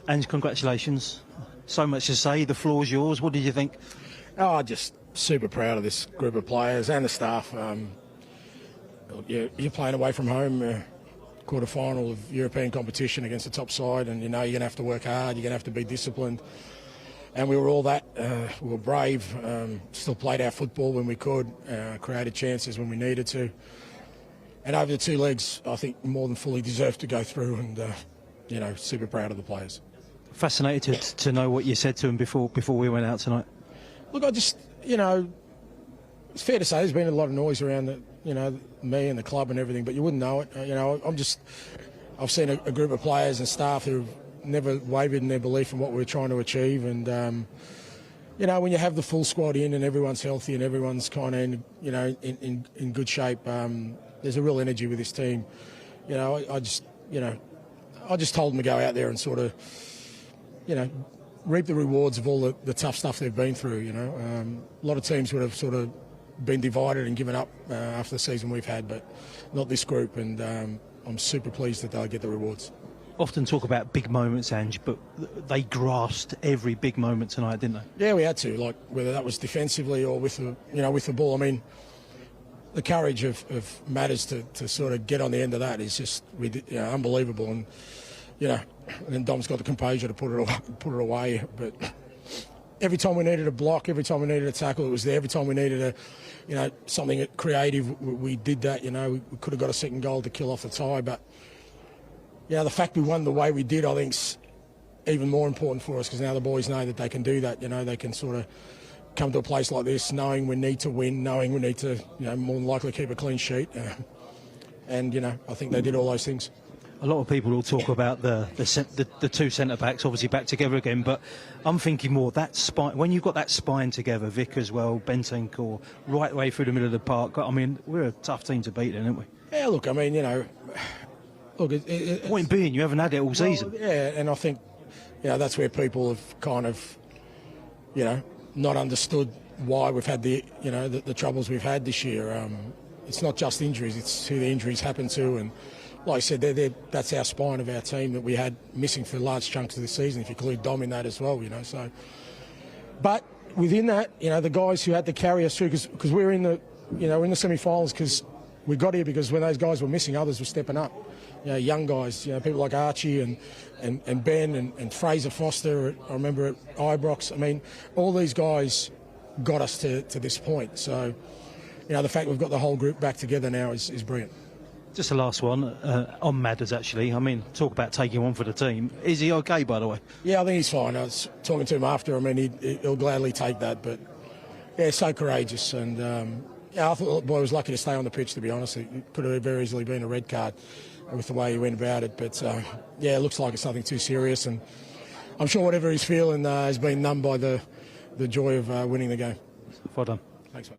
And congratulations. So much to say. The floor's yours. What did you think? Oh, just super proud of this group of players and the staff. You're playing away from home, quarter-final of European competition against the top side, and you know you're going to have to work hard, you're going to have to be disciplined. And we were all that. We were brave, still played our football when we could, created chances when we needed to. And over the two legs, I think more than fully deserved to go through, and, you know, super proud of the players. Fascinated to know what you said to them before we went out tonight. Look, I just, you know, it's fair to say there's been a lot of noise around the, you know, me and the club and everything, but you wouldn't know it. You know, I've seen a group of players and staff who've never wavered in their belief in what we're trying to achieve, and you know, when you have the full squad in and everyone's healthy and everyone's kind of, you know, in good shape, there's a real energy with this team. You know, I just told them to go out there and sort of, you know, reap the rewards of all the tough stuff they've been through. You know, a lot of teams would have sort of been divided and given up after the season we've had, but not this group, and I'm super pleased that they'll get the rewards. Often talk about big moments, Ange, but they grasped every big moment tonight, didn't they? Yeah, we had to, like whether that was defensively or with the, you know, with the ball. I mean, the courage of Matters to sort of get on the end of that is just, you know, unbelievable. And you know, and then Dom's got the composure to put it away. But every time we needed a block, every time we needed a tackle, it was there. Every time we needed a, you know, something creative, we did that. You know, we could have got a second goal to kill off the tie, but you know, the fact we won the way we did, I think's even more important for us, because now the boys know that they can do that. You know, they can sort of come to a place like this knowing we need to win, knowing we need to, you know, more than likely keep a clean sheet. And, you know, I think they did all those things. A lot of people will talk about the two centre-backs, obviously back together again, but I'm thinking more that spine. When you've got that spine together, Vic as well, Bentancur, right the way through the middle of the park, I mean, we're a tough team to beat then, aren't we? Yeah, look, I mean, you know, look, point being, you haven't had it all season. Yeah, and I think, you know, that's where people have kind of, you know, not understood why we've had the, you know, the troubles we've had this year. It's not just injuries; it's who the injuries happen to, and like I said, that's our spine of our team that we had missing for large chunks of the season. If you include Dom in that as well, you know. So, but within that, you know, the guys who had to carry us through, because we were in the, you know, in the semi-finals, because we got here because when those guys were missing, others were stepping up. You know, young guys, you know, people like Archie and Ben and Fraser Foster, I remember at Ibrox. I mean, all these guys got us to this point. So, you know, the fact we've got the whole group back together now is brilliant. Just the last one, on Matters actually. I mean, talk about taking one for the team. Is he okay, by the way? Yeah, I think he's fine. I was talking to him after. I mean, he'll gladly take that. But, yeah, so courageous. And, yeah, I thought the boy was lucky to stay on the pitch, to be honest. It could have very easily been a red card with the way he went about it. But, yeah, it looks like it's nothing too serious. And I'm sure whatever he's feeling has been numbed by the joy of winning the game. Well done. Thanks, mate.